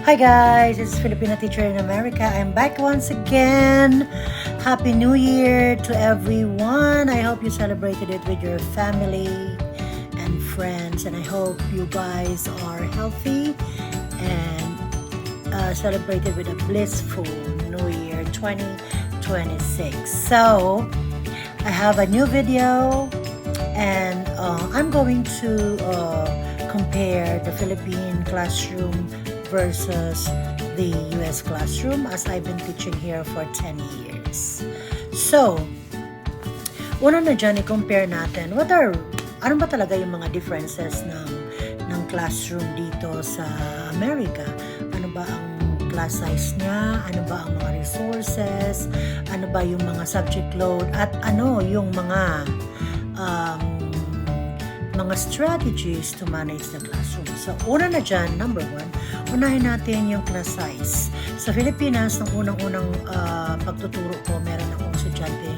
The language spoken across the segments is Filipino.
Hi guys, it's Filipina Teacher in America. I'm back once again. Happy New Year to everyone. I hope you celebrated it with your family and friends, and I hope you guys are healthy and celebrated with a blissful New Year 2026. So, I have a new video and I'm going to compare the Philippine classroom versus the US classroom as I've been teaching here for 10 years. So, una na dyan, i-compare natin ano ba talaga yung mga differences ng classroom dito sa America? Ano ba ang class size niya? Ano ba ang mga resources? Ano ba yung mga subject load? At ano yung mga strategies to manage the classroom. So, una na dyan, number one, unahin natin yung class size. Sa Pilipinas, nung unang-unang pagtuturo ko, meron akong estudyante,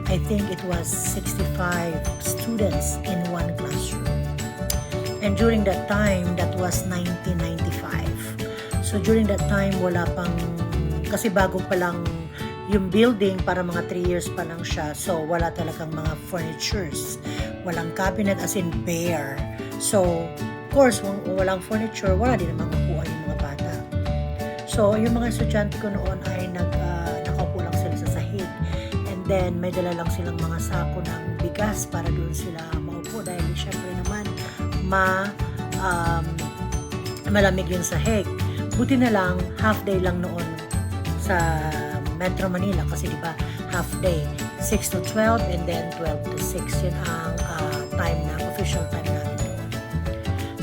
I think it was 65 students in one classroom. And during that time, that was 1995. So, during that time, wala pang, kasi bago pa lang yung building, para mga 3 years pa lang siya. So, wala talagang mga furnitures. Walang cabinet, as in bare. So, of course, walang furniture, wala din naman upuan yung mga bata. So, yung mga estudyante ko noon ay nakaupo lang sila sa sahig. And then, may dala lang silang mga sako ng bigas para doon sila maupo. Dahil syempre naman, malamig yung sahig. Buti na lang, half day lang noon sa Metro Manila kasi di ba half day 6 to 12 and then 12 to 6 yun ang time na official time namin doon.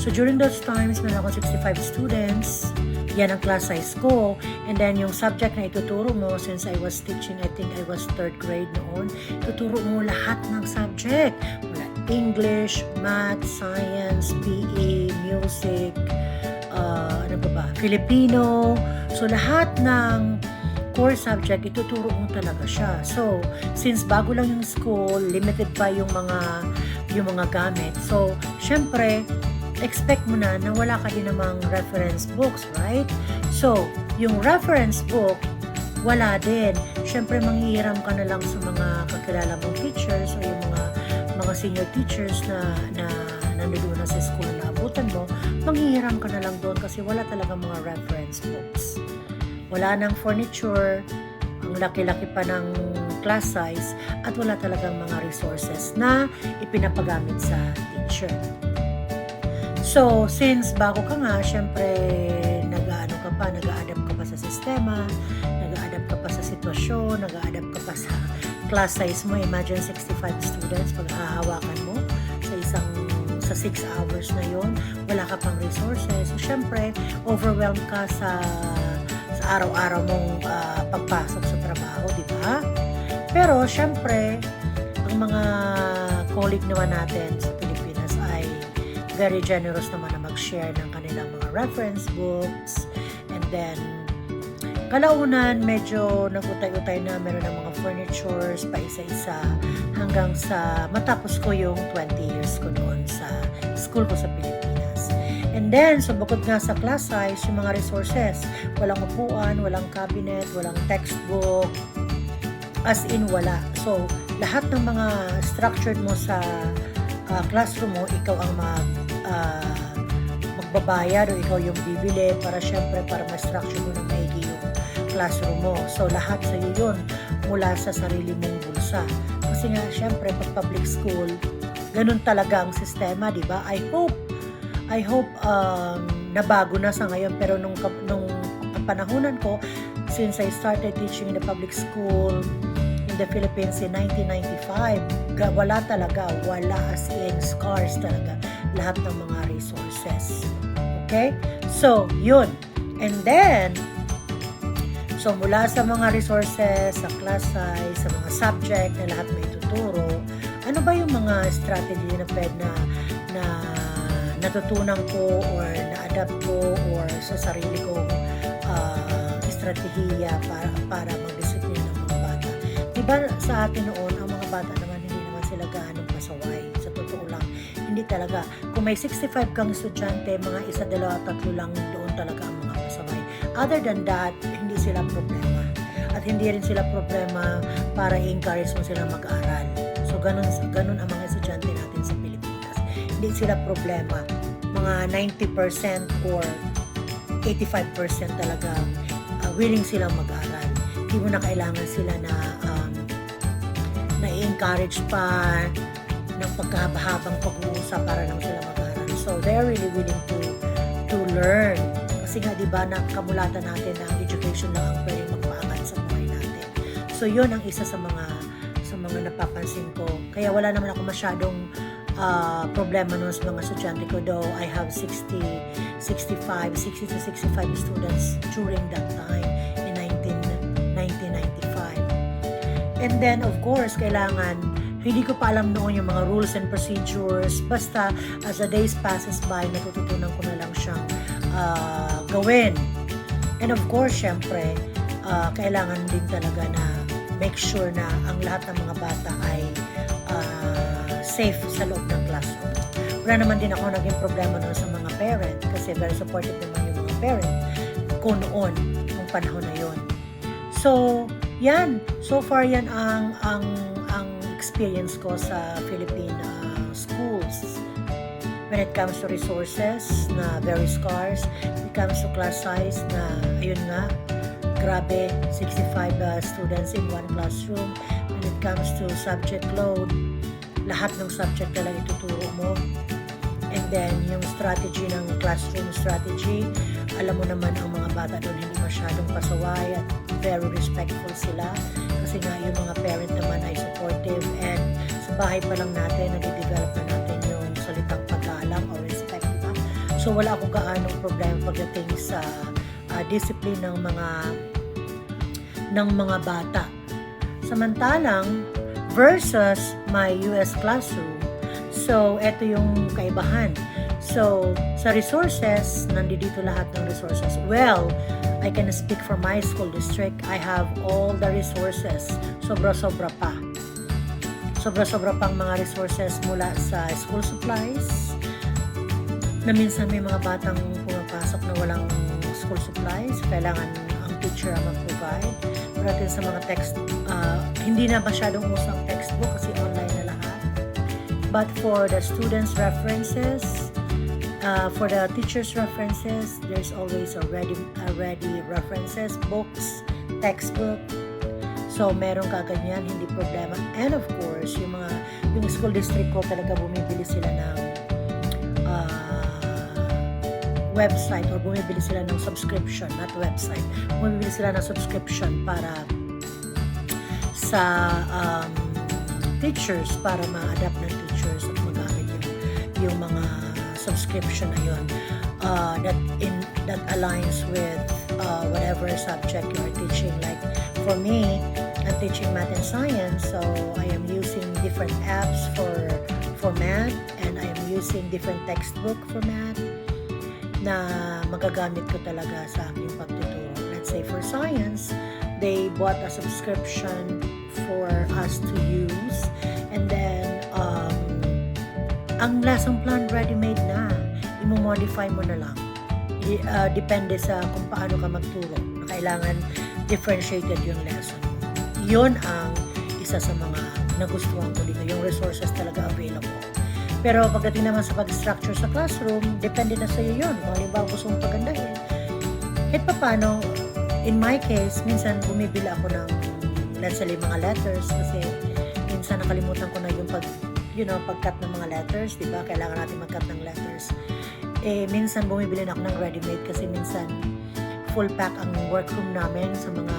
So during those times meron ako 65 students, yan ang class size ko, and then yung subject na ituturo mo, since I was teaching, I think I was 3rd grade noon, tuturo mo lahat ng subject, wala English, Math, Science, PE, Music, ano ba, Filipino, so lahat ng core subject, ituturo mo talaga siya. So, since bago lang yung school, limited pa yung mga gamit. So, syempre, expect mo na wala ka din namang reference books, right? So, yung reference book, wala din. Syempre, manghihiram ka na lang sa mga kakilala mong teachers o yung mga senior teachers na nandoon na sa school na abutan mo, manghihiram ka na lang doon kasi wala talaga mga reference books. Wala nang furniture, ang laki-laki pa ng class size, at wala talagang mga resources na ipinapagamit sa teacher. So, since bago ka nga, syempre, nag-a-adapt ka pa sa sistema, nag-a-adapt ka pa sa sitwasyon, nag-a-adapt ka pa sa class size mo. Imagine 65 students, pag hahawakan mo sa 6 hours na yon, wala ka pang resources. So, syempre, overwhelmed ka sa araw-araw mong pagpasok sa trabaho, di ba? Pero, syempre, ang mga colleague naman natin sa Pilipinas ay very generous naman na mag-share ng kanilang mga reference books. And then, kalaunan, medyo nagutay-utay na, meron ng mga furnitures, pa isa-isa, hanggang sa matapos ko yung 20 years ko noon sa school ko sa Pilipinas. And then, so bukod nga sa class size, yung mga resources, walang upuan, walang cabinet, walang textbook, as in wala. So, lahat ng mga structured mo sa classroom mo, ikaw ang magbabayad o ikaw yung bibili para syempre para ma-structure mo ng maigi yung classroom mo. So, lahat sa iyo yun mula sa sarili mong bulsa. Kasi nga, syempre, pag public school, ganun talaga ang sistema, di ba? I hope nabago na sa ngayon, pero nung panahonan ko, since I started teaching in the public school in the Philippines in 1995, wala as in scarce talaga lahat ng mga resources. Okay? So, yun. And then, so mula sa mga resources, sa class size, sa mga subject na lahat may tuturo, ano ba yung mga strategy na pwede na natutunan ko or na-adapt ko or sa sarili kong estratehiya para mag-disiplina ng mga bata. Diba sa atin noon, ang mga bata naman hindi naman sila gaano pasaway. Sa totoo lang, hindi talaga. Kung may 65 kang estudyante, mga 1, 2, 3 lang doon talaga ang mga pasaway. Other than that, hindi sila problema. At hindi rin sila problema para i-encourage mo sila mag-aral. So, ganun ang mga estudyante natin sa Pilipinas. Hindi sila problema. Mga 90% or 85% talaga willing silang mag-aral. Hindi mo na kailangan sila na i-encourage pa ng pagkahabang pag-uusap para lang sila mag-aral. So, they're really willing to learn. Kasi nga, di ba, nakamulatan natin na ang education lang ang pwedeng magpaangat sa buhay natin. So, yun ang isa sa mga napapansin ko. Kaya wala naman ako masyadong problema nun sa mga estudyante ko, though I have 60 to 65 students during that time in 1995. And then, of course, hindi ko pa alam noon yung mga rules and procedures. Basta, as the days passes by, natututunan ko na lang siyang gawin. And of course, syempre, kailangan din talaga na make sure na ang lahat ng mga bata ay safe sa loob ng classroom. Wala naman din ako naging problema noon sa mga parent kasi very supportive naman yung mga parent ko noon, nung panahon na yon. So, yan. So far, yan ang experience ko sa Philippine schools. When it comes to resources na very scarce, when it comes to class size na, ayun nga, grabe, 65 students in one classroom. When it comes to subject load, lahat ng subject na lang ituturo mo. And then, yung strategy ng classroom strategy, alam mo naman ang mga bata doon hindi masyadong pasaway at very respectful sila. Kasi nga, yung mga parent naman ay supportive and sa bahay pa lang natin, nag-develop na natin yung salitang pagkaalam o respect. So, wala akong gaanong problema pagdating sa discipline ng mga bata. Samantalang, versus my US classroom, so, eto yung kaibahan. So, sa resources, nandito lahat ng resources. Well, I can speak for my school district. I have all the resources. Sobra-sobra pa. Sobra-sobra pang mga resources mula sa school supplies, na minsan may mga batang pumapasok na walang school supplies. Kailangan ang teacher ang mag-provide. Pero sa mga text, hindi na masyadong usang textbook kasi online na lahat. But for the students' references, for the teachers' references, there's always a ready references, books, textbook. So, meron ka ganyan, hindi problema. And of course, yung school district ko talaga bumibili sila ng website or bumibili sila ng subscription, not website. Bumibili sila ng subscription para sa teachers, para ma-adapt ng teachers at magamit yung mga subscription na yun that aligns with whatever subject you are teaching. Like for me, I'm teaching math and science, so I am using different apps for math, and I am using different textbook for math na magagamit ko talaga sa aking pagtuturo. Let's say for science, they bought a subscription for us to use, and then ang lesson plan ready-made na, i-modify mo na lang. Depende sa kung paano ka magturo. Kailangan differentiated yung lesson mo. Yun ang isa sa mga nagustuhan ko dito, yung resources talaga available. Pero pagdating naman sa pag-structure sa classroom, depende na sa'yo yun. Kung halimbawa gusto mong pagandahin. Kahit pa paano, in my case, minsan bumibili ako ng, let's say, mga letters kasi minsan nakalimutan ko na yung pag-cut ng mga letters, di ba? Kailangan natin mag-cut ng letters. Minsan bumibili na ako ng ready-made kasi minsan full pack ang workroom namin sa mga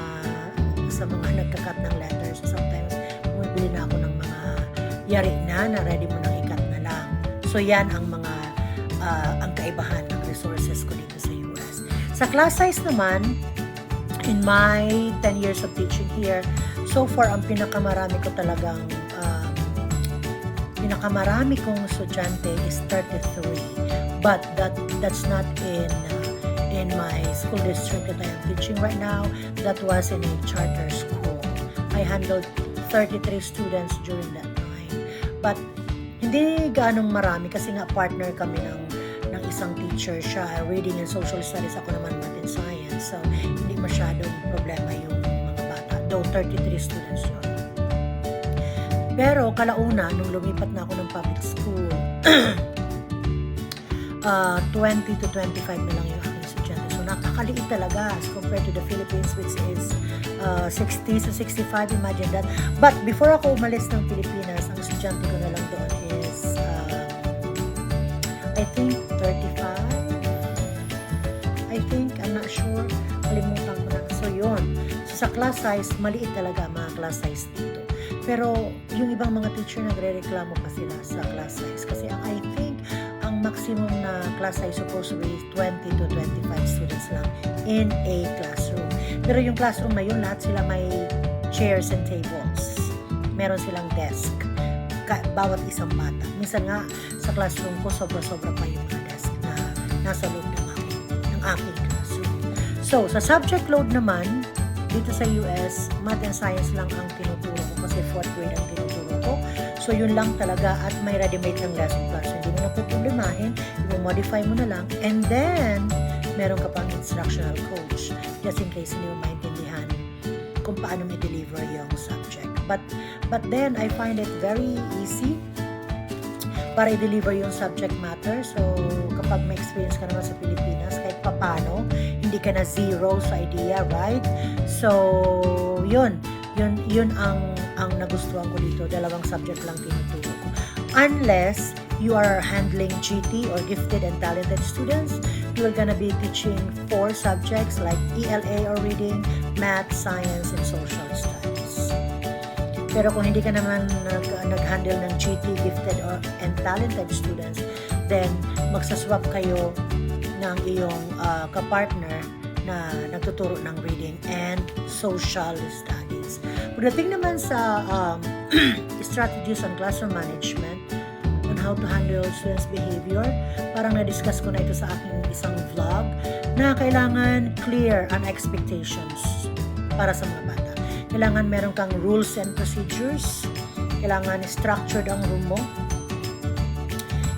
nagka-cut ng letters. Sometimes bumibili na ako ng mga yari na ready mo nang i-cut na lang. So yan ang mga ang kaibahan ng resources ko dito sa US. Sa class size naman, in my 10 years of teaching here, so far ang pinakamarami kong estudyante is 33. But that's not in my school district that I am teaching right now. That was in a charter school. I handled 33 students during that time. But hindi ganong marami kasi nga partner kami ng isang teacher siya, reading and social studies, ako naman math and science. So, hindi masyadong problema yung mga bata. Though 33 students yun. Pero kalauna, nung lumipat na ako ng public school, 20 to 25 na lang yung aking estudyante. So, nakakaliit talaga as compared to the Philippines, which is 60 to 65, imagine that. But before ako umalis ng Pilipinas, ang estudyante ko na lang doon is, I think, 35. I think, I'm not sure. Kalimutan ko na. So, yun. So, sa class size, maliit talaga mga class size dito. Pero, yung ibang mga teacher nagre-reklamo pa sila sa class size. Kasi I think, ang maximum na class size supposed to be 20 to 25 students lang in a classroom. Pero yung classroom na yun, lahat sila may chairs and tables. Meron silang desk. Bawat isang bata. Minsan nga, sa classroom ko, sobra-sobra pa yung mga desk na nasa loob ng aking classroom. So, sa subject load naman, dito sa US, math and science lang ang tinuturo ko kasi 4th grade ang tinuturo ko. So, yun lang talaga at may ready-made ng lesson plan. So, hindi mo na pupulimahin, i-modify mo na lang, and then, meron ka pang instructional coach just in case hindi mo maintindihan kung paano may deliver yung subject. But then, I find it very easy para i-deliver yung subject matter. So, kapag may experience ka naman sa Pilipinas, kahit papano, hindi ka na zero sa idea, right? So, yun ang nagustuhan ko dito. Dalawang subject lang tinuturo ko. Unless you are handling GT or gifted and talented students, you are gonna be teaching 4 subjects like ELA or reading, math, science, and social studies. Pero kung hindi ka naman nag-handle ng GT, gifted and talented students, then magsaswap kayo ng iyong kapartner na nagtuturo ng reading and social studies. Pagdating naman sa strategies on classroom management, on how to handle students' behavior, parang na-discuss ko na ito sa aking isang vlog, na kailangan clear ang expectations para sa mga bata. Kailangan meron kang rules and procedures. Kailangan structured ang room mo.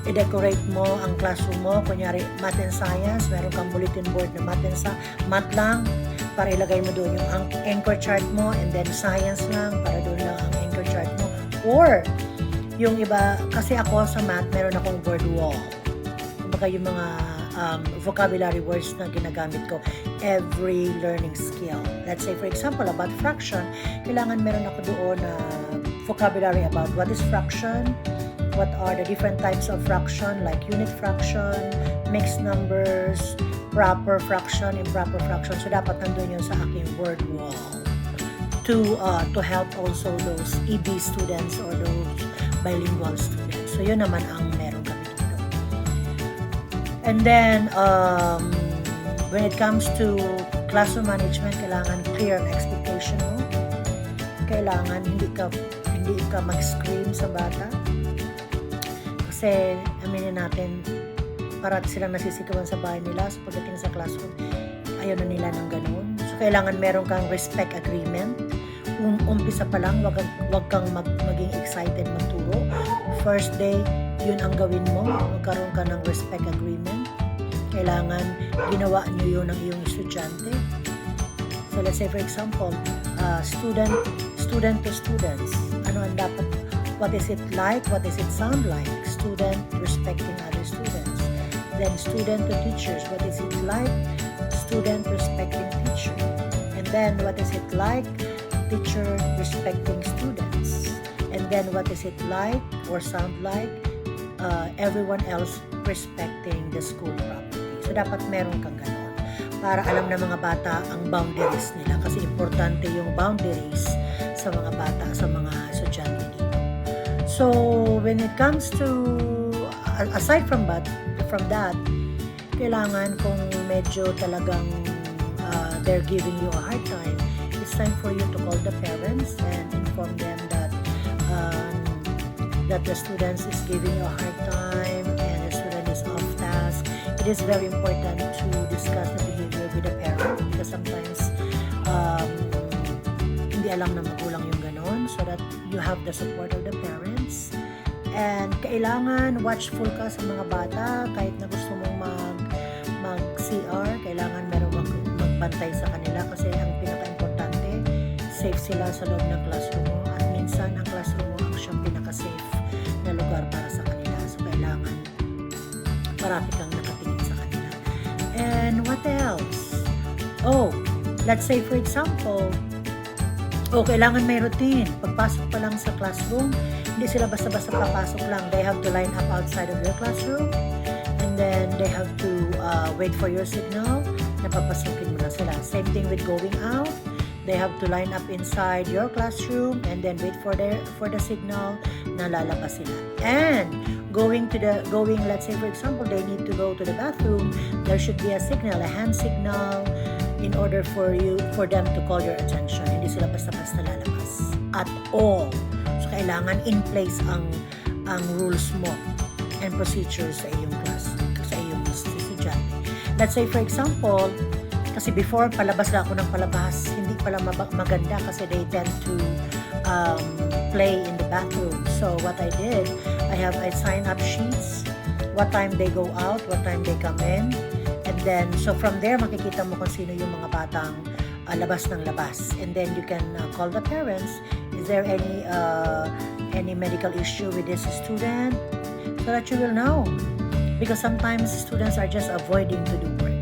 I-decorate mo ang classroom mo. Kunyari, math and science, meron kang bulletin board na math lang, para ilagay mo doon yung anchor chart mo, and then science lang, para doon lang ang anchor chart mo. Or, yung iba, kasi ako sa math, meron akong word wall. Kumbaga yung mga vocabulary words na ginagamit ko every learning skill. Let's say, for example, about fraction, kailangan meron ako doon na vocabulary about what is fraction, what are the different types of fraction, like unit fraction, mixed numbers, proper fraction, improper fraction. So, dapat nandun yun sa aking word wall to help also those EB students or those bilingual students. So, yun naman ang meron kami dito. And then, when it comes to classroom management, kailangan clear ang expectation mo. Kailangan hindi ka mag-scream sa bata. Kasi, aminin natin, parati silang nasisigawan sa bahay nila. So, pagdating sa classroom, ayaw na nila ng ganun. So, kailangan meron kang respect agreement. Umpisa pa lang, wag kang maging excited magturo. First day, yun ang gawin mo. Magkaroon ka ng respect agreement. Kailangan ginawa nyo yun ng iyong estudyante. So, let's say, for example, student to students. Ano ang dapat? What is it like? What is it sound like? Student respecting other students. Then student to teachers. What is it like? Student respecting teacher. And then what is it like? Teacher respecting students. And then what is it like or sound like? Everyone else respecting the school property. So dapat meron kang ganon. Para alam ng mga bata ang boundaries nila. Kasi importante yung boundaries sa mga bata, sa mga estudyante dito. So, when it comes to, aside from that, kailangan kung medyo talagang they're giving you a hard time, it's time for you to call the parents and inform them that the student is giving you a hard time and the student is off task. It is very important to discuss the behavior with the parent because sometimes hindi alam na magulang yung ganon, so that you have the support of the parents. And kailangan watchful ka sa mga bata kahit na gusto mong mag-CR, kailangan meron bantay sa kanila kasi ang pinaka-importante, safe sila sa loob ng classroom mo at minsan ang classroom mo ang siyang pinaka-safe na lugar para sa kanila. So, kailangan parati kang nakatingin sa kanila. And what else? Oh, let's say for example, kailangan may routine. Pagpasok pa lang sa classroom, hindi sila basta-basta papasok lang. They have to line up outside of your classroom and then they have to wait for your signal na papasukin mo na sila. Same thing with going out. They have to line up inside your classroom and then wait for the signal na lalabas sila. And let's say for example, they need to go to the bathroom, there should be a signal, a hand signal in order for them to call your attention. Hindi sila basta-basta lalabas at all. So, kailangan in place ang rules mo and procedures sa iyong class, sa iyong estudyante. Let's say for example, kasi before palabas lang ako ng palabas, hindi pala maganda kasi they tend to play in the bathroom. So what I did, I sign up sheets, what time they go out, what time they come in, and then so from there makikita mo kung sino yung mga batang labas ng labas, and then you can call the parents. Is there any medical issue with this student, so that you will know, because sometimes students are just avoiding to do work,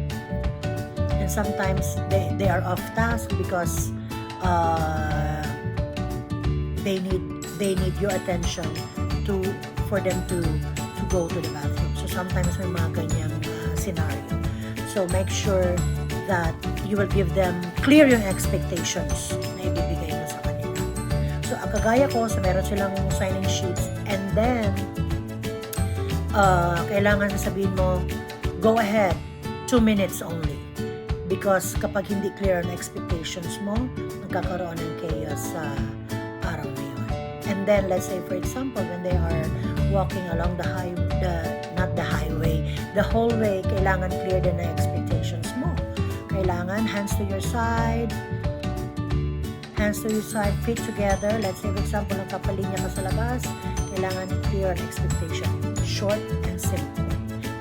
and sometimes they are off task because they need your attention for them to go to the bathroom. So sometimes may mga ganyang scenario. So make sure that you will give them clear yung expectations na ibibigay mo sa kanila. So kagaya ko, so meron silang signing sheets, and then kailangan sabihin mo, go ahead, 2 minutes only. Because kapag hindi clear ang expectations mo, magkakaroon ng chaos sa araw na yun. And then, let's say for example, when they are walking along the hallway, kailangan clear din na expectations mo. Kailangan hands to your side, feet together. Let's say for example, nagpapalinya ka sa labas, kailangan clear ang expectation. Short and simple.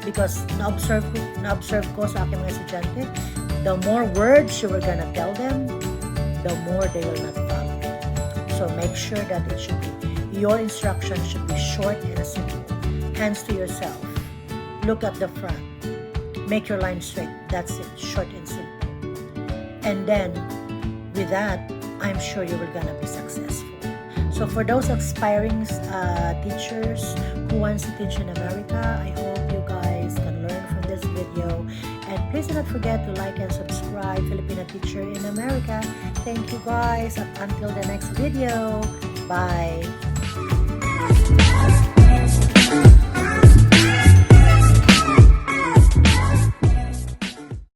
Because na-observe ko sa aking mga estudyante, the more words you were gonna tell them, the more they will not follow. So make sure that your instruction should be short and simple. Hands to yourself. Look at the front. Make your line straight. That's it. Short and simple. And then, with that, I'm sure you will gonna be successful. So for those aspiring teachers who wants to teach in America, I hope you guys can learn from this video. And please do not forget to like and subscribe, Filipina Teacher in America. Thank you guys. Until the next video. Bye.